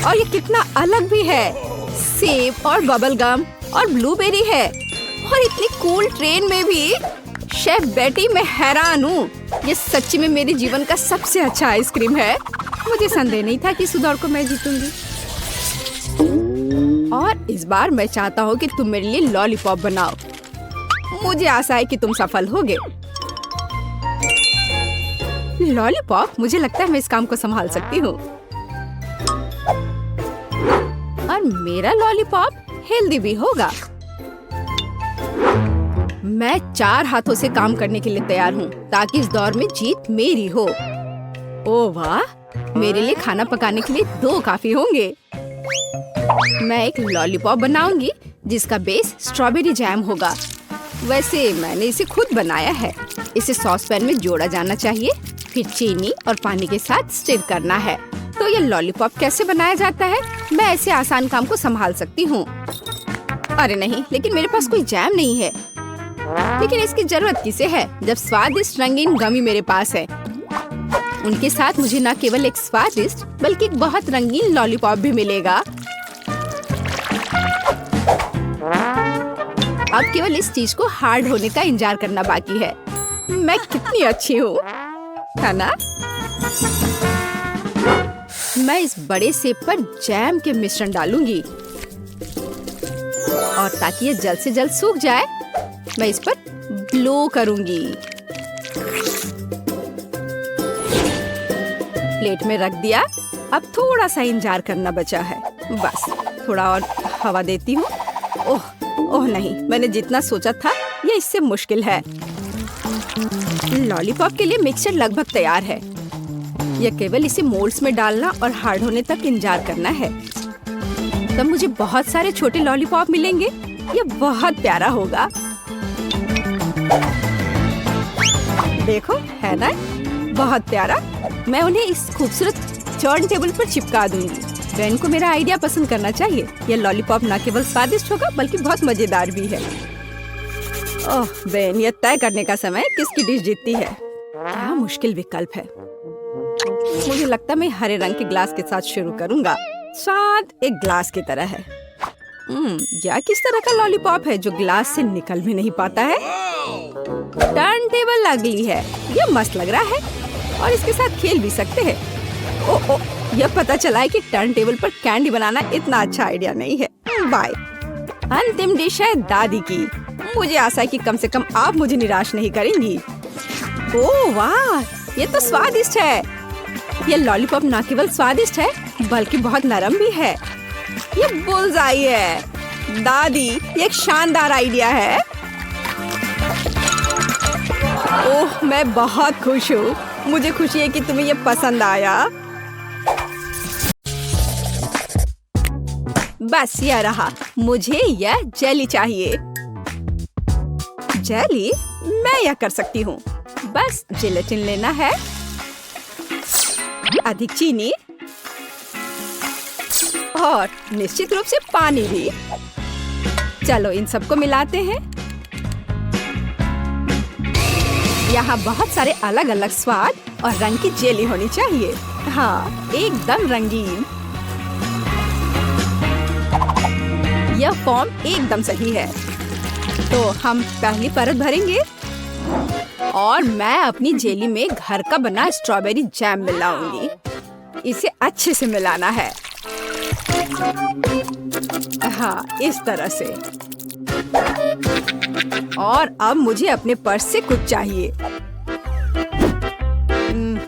और ये कितना अलग भी है। सेब और बबल गम और ब्लूबेरी है। और इतनी कूल ट्रेन में भी। शेफ बेटी, मैं हैरान हूँ। ये सच्ची में मेरे जीवन का सबसे अच्छा आइसक्रीम है। मुझे संदेह नहीं था कि इस दौड़ को मैं जीतूंगी। और इस बार मैं चाहता हूँ कि तुम मेरे लिए लॉलीपॉप बनाओ। मुझे आशा है कि तुम सफल होगे। लॉलीपॉप, मुझे लगता है मैं इस काम को संभाल सकती हूँ। और मेरा लॉलीपॉप हेल्दी भी होगा। मैं 4 हाथों से काम करने के लिए तैयार हूँ ताकि इस दौर में जीत मेरी हो। ओह वाह, मेरे लिए खाना पकाने के लिए 2 काफी होंगे। मैं एक लॉलीपॉप बनाऊंगी जिसका बेस स्ट्रॉबेरी जैम होगा। वैसे मैंने इसे खुद बनाया है। इसे सॉस पैन में जोड़ा जाना चाहिए, फिर चीनी और पानी के साथ स्टिर करना है। तो ये लॉलीपॉप कैसे बनाया जाता है? मैं ऐसे आसान काम को संभाल सकती हूँ। अरे नहीं, लेकिन मेरे पास कोई जैम नहीं है। लेकिन इसकी जरूरत किसे है जब स्वादिष्ट रंगीन गमी मेरे पास है। उनके साथ मुझे न केवल एक स्वादिष्ट बल्कि एक बहुत रंगीन लॉलीपॉप भी मिलेगा। अब केवल इस चीज को हार्ड होने का इंतजार करना बाकी है। मैं कितनी अच्छी हूँ, है ना? मैं इस बड़े सेब पर जैम के मिश्रण डालूंगी और ताकि ये जल्द से जल्द सूख जाए मैं इस पर स्लो करूंगी। प्लेट में रख दिया। अब थोड़ा सा इंतजार करना बचा है। बस थोड़ा और हवा देती हूँ। ओह ओह नहीं, मैंने जितना सोचा था ये इससे मुश्किल है। लॉलीपॉप के लिए मिक्सचर लगभग तैयार है। यह केवल इसे मोल्ड्स में डालना और हार्ड होने तक इंतजार करना है। तब मुझे बहुत सारे छोटे लॉलीपॉप मिलेंगे। ये बहुत प्यारा होगा। देखो, है ना बहुत प्यारा। मैं उन्हें इस खूबसूरत टर्न टेबल पर चिपका दूंगी। बेन को मेरा आइडिया पसंद करना चाहिए। यह लॉलीपॉप न केवल स्वादिष्ट होगा बल्कि बहुत मजेदार भी है। ओह बेन, यह तय करने का समय किसकी डिश जीतती है। क्या मुश्किल विकल्प है। मुझे लगता मैं हरे रंग के ग्लास के साथ शुरू करूंगा। स्वाद एक ग्लास की तरह है। यह किस तरह का लॉलीपॉप है जो ग्लास से निकल भी नहीं पाता है। टर्न टेबल अगली है। यह मस्त लग रहा है और इसके साथ खेल भी सकते हैं। ओ, यह पता चला है कि टर्न टेबल पर कैंडी बनाना इतना अच्छा आइडिया नहीं है। बाय। अंतिम डिश है दादी की। मुझे आशा है कि कम से कम आप मुझे निराश नहीं करेंगी। ओह वाह, ये तो स्वादिष्ट है। यह लॉलीपॉप न केवल स्वादिष्ट है बल्कि बहुत नरम भी है। ये बुल्सआई है। दादी, ये एक शानदार आइडिया है। ओह, मैं बहुत खुश हूँ। मुझे खुशी है कि तुम्हें ये पसंद आया। बस यह रहा। मुझे यह जेली चाहिए। जेली? मैं यह कर सकती हूँ। बस जेलेटिन लेना है, अधिक चीनी और निश्चित रूप से पानी भी। चलो इन सबको मिलाते हैं। यहाँ बहुत सारे अलग अलग स्वाद और रंग की जेली होनी चाहिए। हाँ, एकदम रंगीन। यह फॉर्म एकदम सही है। तो हम पहली परत भरेंगे और मैं अपनी जेली में घर का बना स्ट्रॉबेरी जैम मिलाऊंगी। इसे अच्छे से मिलाना है। हाँ, इस तरह से। और अब मुझे अपने पर्स से कुछ चाहिए।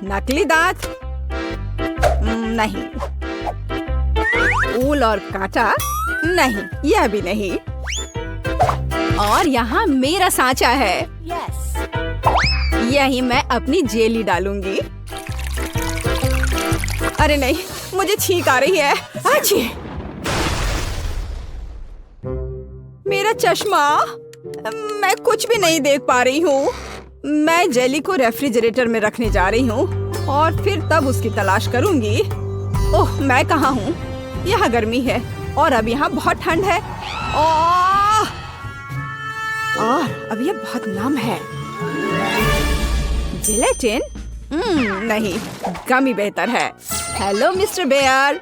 नकली दांत? नहीं। ऊल और कांटा? नहीं, यह भी नहीं। और यहाँ मेरा सांचा है। यही मैं अपनी जेली डालूंगी। अरे नहीं, मुझे छींक आ रही है। अच्छी। मेरा चश्मा। मैं कुछ भी नहीं देख पा रही हूँ। मैं जेली को रेफ्रिजरेटर में रखने जा रही हूँ और फिर तब उसकी तलाश करूंगी। ओह, मैं कहाँ हूँ? यहाँ गर्मी है और अब यहाँ बहुत ठंड है। और अब यह बहुत नम है। जेलेटिन? नहीं, गमी बेहतर है। Hello mister Bear.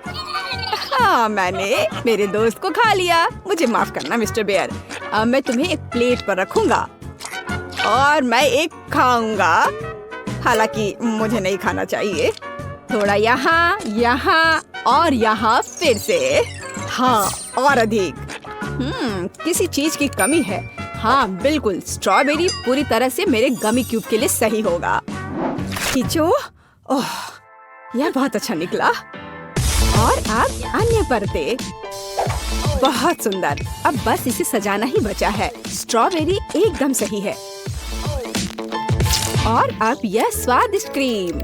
हाँ, मैंने मेरे दोस्त को खा लिया। मुझे माफ करना मिस्टर बेयर। अब मैं तुम्हें एक प्लेट पर रखूंगा और मैं एक खाऊंगा। हालांकि मुझे नहीं खाना चाहिए। थोड़ा यहाँ, यहाँ और यहाँ फिर से। हाँ, और अधिक। किसी चीज की कमी है। हाँ बिल्कुल, स्ट्रॉबेरी पूरी तरह से मेरे गमी क्यूब के लिए सही होगा। खींचो। ओह, यह बहुत अच्छा निकला। और अब अन्य परतें। बहुत सुंदर। अब बस इसे सजाना ही बचा है। स्ट्रॉबेरी एकदम सही है। और अब यह स्वादिष्ट क्रीम।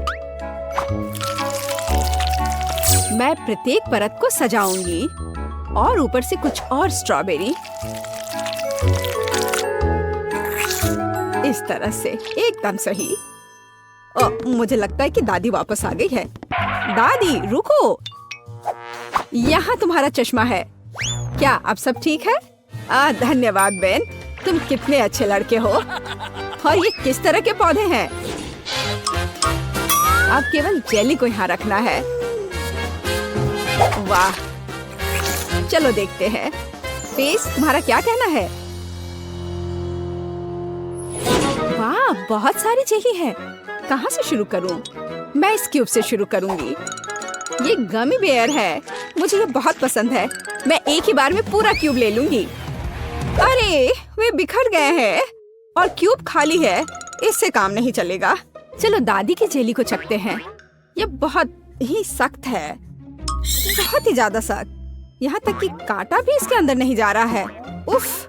मैं प्रत्येक परत को सजाऊंगी और ऊपर से कुछ और स्ट्रॉबेरी। इस तरह से एकदम सही। मुझे लगता है कि दादी वापस आ गई है। दादी रुको, यहाँ तुम्हारा चश्मा है। क्या अब सब ठीक है? धन्यवाद बेन, तुम कितने अच्छे लड़के हो। और ये किस तरह के पौधे हैं? अब केवल जेली को यहाँ रखना है। वाह, चलो देखते हैं। फेस, तुम्हारा क्या कहना है? वाह, बहुत सारी जेली है। कहाँ से शुरू करूं? मैं इस क्यूब से शुरू करूंगी। ये गमी बेयर है। मुझे ये बहुत पसंद है। मैं एक ही बार में पूरा क्यूब ले लूंगी। अरे, वे बिखर गए हैं। और क्यूब खाली है, इससे काम नहीं चलेगा। चलो दादी की जेली को चखते हैं। ये बहुत ही सख्त है, बहुत ही ज्यादा सख्त। यहाँ तक कि कांटा भी इसके अंदर नहीं जा रहा है। उफ।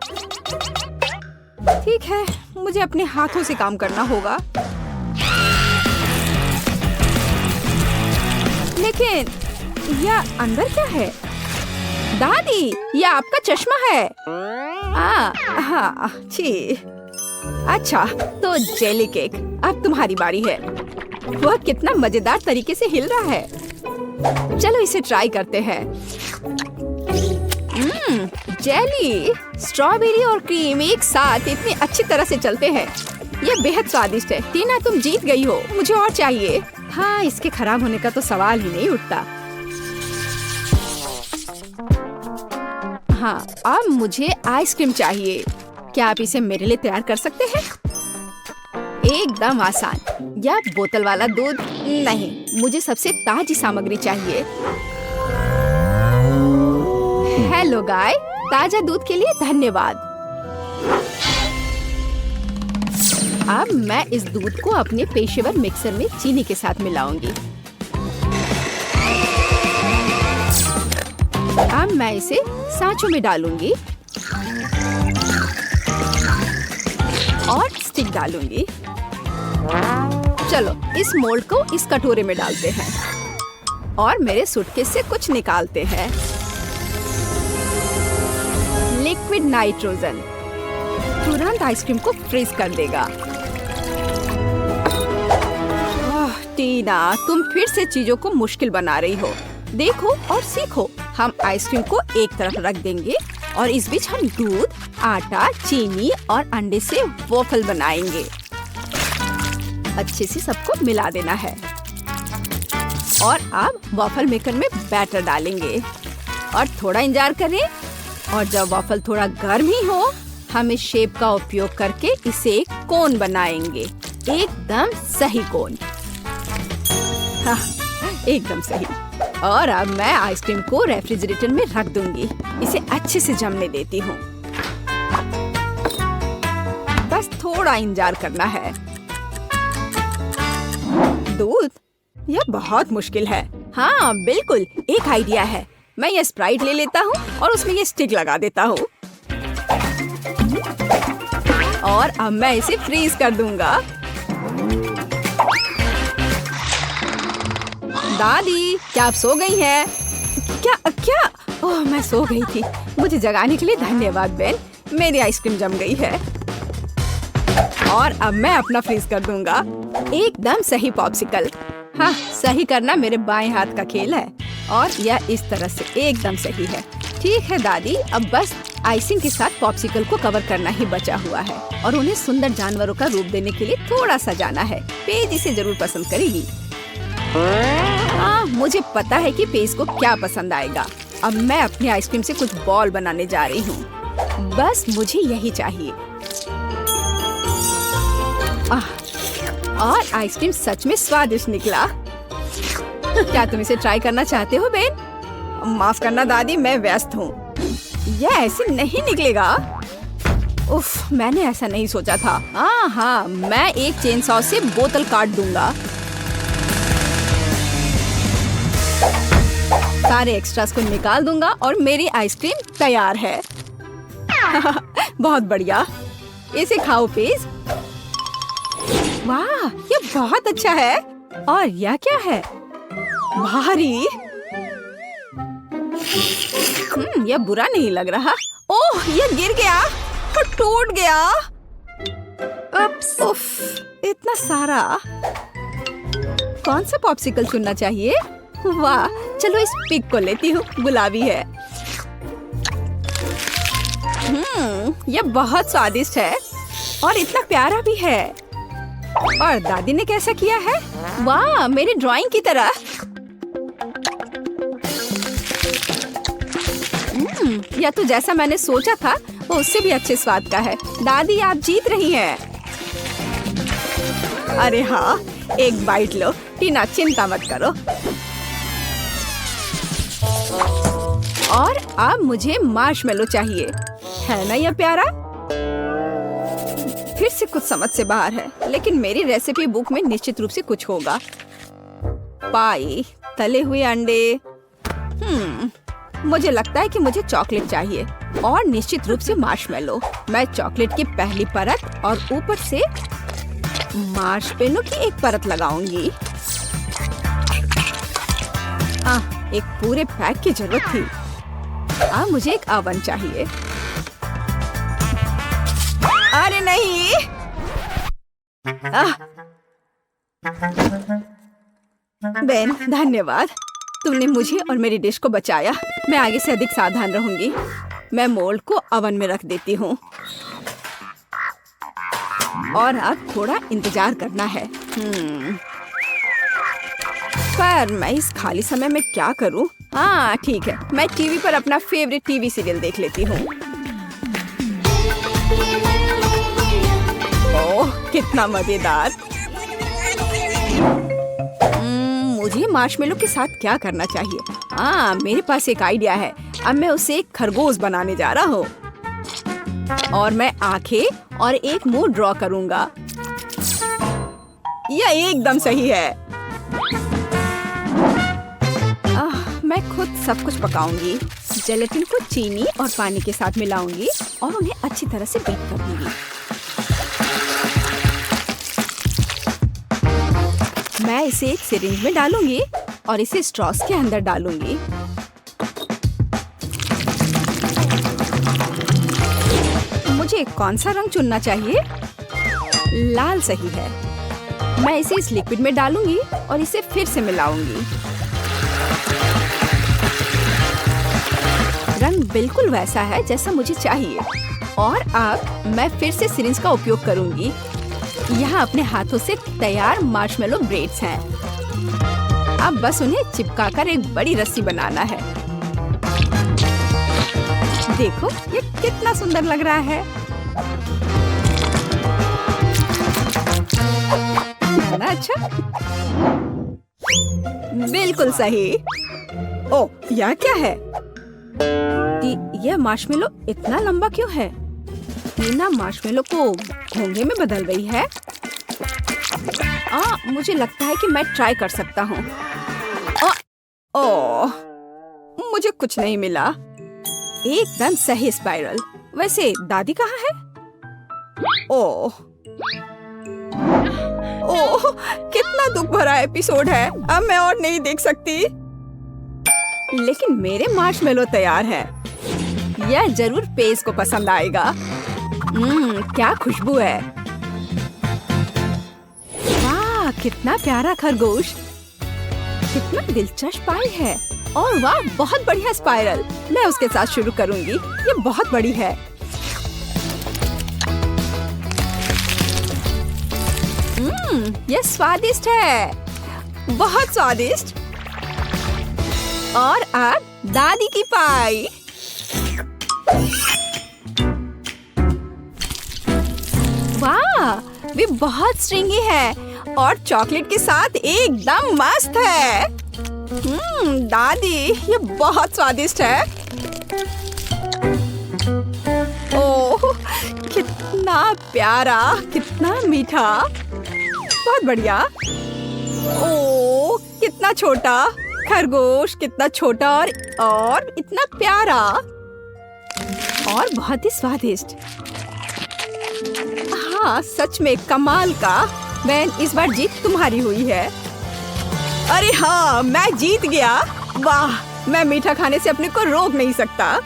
ठीक है, मुझे अपने हाथों से काम करना होगा। लेकिन यह अंदर क्या है? दादी, यह आपका चश्मा है। हाँ, छी। अच्छा, तो जेली केक, अब तुम्हारी बारी है। वह कितना मजेदार तरीके से हिल रहा है। चलो इसे ट्राई करते हैं। जेली, स्ट्रॉबेरी और क्रीम एक साथ इतनी अच्छी तरह से चलते हैं। यह बेहद स्वादिष्ट है। टीना, तुम जीत गई हो, मुझे और चाहिए। हाँ, इसके खराब होने का तो सवाल ही नहीं उठता। हाँ, अब मुझे आइसक्रीम चाहिए। क्या आप इसे मेरे लिए तैयार कर सकते हैं? एकदम आसान। या बोतल वाला दूध? नहीं, मुझे सबसे ताजी सामग्री चाहिए। हेलो गाय, ताजा दूध के लिए धन्यवाद। अब मैं इस दूध को अपने पेशेवर मिक्सर में चीनी के साथ मिलाऊंगी। अब मैं इसे सांचों में डालूंगी और स्टिक डालूंगी। चलो इस मोल्ड को इस कटोरे में डालते हैं और मेरे सूटकेस से कुछ निकालते हैं। लिक्विड नाइट्रोजन तुरंत आइसक्रीम को फ्रीज कर देगा। टीना, तुम फिर से चीजों को मुश्किल बना रही हो। देखो और सीखो। हम आइसक्रीम को एक तरफ रख देंगे और इस बीच हम दूध, आटा, चीनी और अंडे से वॉफल बनाएंगे। अच्छे से सबको मिला देना है और अब वॉफल मेकर में बैटर डालेंगे और थोड़ा इंतजार करें। और जब वॉफल थोड़ा गर्म ही हो, हम इस शेप का उपयोग करके इसे एक कोन बनाएंगे। एकदम सही कोन। हाँ, एकदम सही। और अब मैं आइसक्रीम को रेफ्रिजरेटर में रख दूंगी। इसे अच्छे से जमने देती हूँ। बस थोड़ा इंतजार करना है। दूध? यह बहुत मुश्किल है। हाँ बिल्कुल, एक आइडिया है। मैं ये स्प्राइट ले लेता हूँ और उसमें ये स्टिक लगा देता हूँ और अब मैं इसे फ्रीज कर दूंगा। दादी, क्या आप सो गई हैं? क्या? ओह, मैं सो गई थी। मुझे जगाने के लिए धन्यवाद बेन। मेरी आइसक्रीम जम गई है और अब मैं अपना फ्रीज कर दूंगा। एकदम सही पॉप्सिकल। हाँ, सही करना मेरे बाएं हाथ का खेल है और यह इस तरह से एकदम सही है। ठीक है दादी, अब बस आइसिंग के साथ पॉप्सिकल को कवर करना ही बचा हुआ है और उन्हें सुंदर जानवरों का रूप देने के लिए थोड़ा सजाना है। पेज इसे जरूर पसंद करेगी। हाँ, मुझे पता है कि पेज को क्या पसंद आएगा। अब मैं अपनी आइसक्रीम से कुछ बॉल बनाने जा रही हूँ। बस मुझे यही चाहिए। और आइसक्रीम सच में स्वादिष्ट निकला। क्या तुम इसे ट्राई करना चाहते हो बेन? माफ करना दादी, मैं व्यस्त हूँ। यह ऐसे नहीं निकलेगा। उफ, मैंने ऐसा नहीं सोचा था। हाँ, मैं एक चेन सॉ से बोतल काट दूंगा। सारे एक्स्ट्रास को निकाल दूंगा और मेरी आइसक्रीम तैयार है। बहुत बढ़िया, इसे खाओ पेज। वाह, ये बहुत अच्छा है। और यह क्या है? भारी। यह बुरा नहीं लग रहा। ओह, यह गिर गया और टूट गया। उफ, इतना सारा। कौन सा पॉप्सिकल चुनना चाहिए? वाह, चलो इस पिग को लेती हूँ, गुलाबी है। यह बहुत स्वादिष्ट है और इतना प्यारा भी है। और दादी ने कैसा किया है? वाह, मेरी ड्राइंग की तरह। यह तो जैसा मैंने सोचा था वो उससे भी अच्छे स्वाद का है। दादी, आप जीत रही हैं। अरे हाँ, एक बाइट लो। टीना, चिंता मत करो। और अब मुझे मार्शमेलो चाहिए, है ना यह प्यारा? फिर से कुछ समझ से बाहर है, लेकिन मेरी रेसिपी बुक में निश्चित रूप से कुछ होगा। पाई, तले हुए अंडे। मुझे लगता है कि मुझे चॉकलेट चाहिए और निश्चित रूप से मार्शमेलो। मैं चॉकलेट की पहली परत और ऊपर से मार्शमेलो की एक परत लगाऊंगी। एक पूरे पैक की जरूरत थी। मुझे एक ओवन चाहिए। अरे नहीं। बेन, धन्यवाद। तुमने मुझे और मेरी डिश को बचाया। मैं आगे से अधिक सावधान रहूंगी। मैं मोल्ड को ओवन में रख देती हूँ और अब थोड़ा इंतजार करना है। पर मैं इस खाली समय में क्या करूँ? ठीक है, मैं टीवी पर अपना फेवरेट टीवी सीरियल देख लेती हूँ। ओह, कितना मजेदार। मुझे मार्शमेलो के साथ क्या करना चाहिए? मेरे पास एक आइडिया है। अब मैं उसे एक खरगोश बनाने जा रहा हूँ और मैं आंखें और एक मुंह ड्रॉ करूंगा। यह एकदम सही है। मैं खुद सब कुछ पकाऊंगी। जेलेटिन को चीनी और पानी के साथ मिलाऊंगी और उन्हें अच्छी तरह से बीट करूंगी। मैं इसे एक सिरिंज में डालूंगी और इसे स्ट्रॉस के अंदर डालूंगी। मुझे कौन सा रंग चुनना चाहिए? लाल सही है। मैं इसे इस लिक्विड में डालूंगी और इसे फिर से मिलाऊंगी। रंग बिल्कुल वैसा है जैसा मुझे चाहिए। और अब मैं फिर से सिरिंज का उपयोग करूंगी। यहाँ अपने हाथों से तैयार मार्शमेलो ब्रेड्स हैं। अब बस उन्हें चिपकाकर एक बड़ी रस्सी बनाना है। देखो, ये कितना सुंदर लग रहा है। है ना अच्छा? बिल्कुल सही। ओह, यह क्या है? यह मार्शमेलो इतना लंबा क्यों है? टीना मार्शमेलो को घोंघे में बदल रही है। मुझे लगता है कि मैं ट्राई कर सकता हूँ। ओह, मुझे कुछ नहीं मिला। एकदम सही स्पाइरल। वैसे दादी कहाँ है? ओह, कितना दुख भरा एपिसोड है। अब मैं और नहीं देख सकती। लेकिन मेरे मार्शमेलो तैयार है। यह जरूर पेज को पसंद आएगा। क्या खुशबू है। वाह, कितना प्यारा खरगोश। कितना दिलचस्प पाई है। और वाह, बहुत बढ़िया स्पाइरल। मैं उसके साथ शुरू करूंगी। ये बहुत बड़ी है। ये स्वादिष्ट है। बहुत स्वादिष्ट। और अब दादी की पाई। वाह, वे बहुत स्ट्रिंगी है और चॉकलेट के साथ एकदम मस्त है। दादी, ये बहुत स्वादिष्ट है। ओह, कितना प्यारा, कितना मीठा। बहुत बढ़िया। ओह, कितना छोटा खरगोश, कितना छोटा और इतना प्यारा और बहुत ही स्वादिष्ट। हाँ, सच में कमाल का। बेन, इस बार जीत तुम्हारी हुई है। अरे हाँ, मैं जीत गया। वाह, मैं मीठा खाने से अपने को रोक नहीं सकता।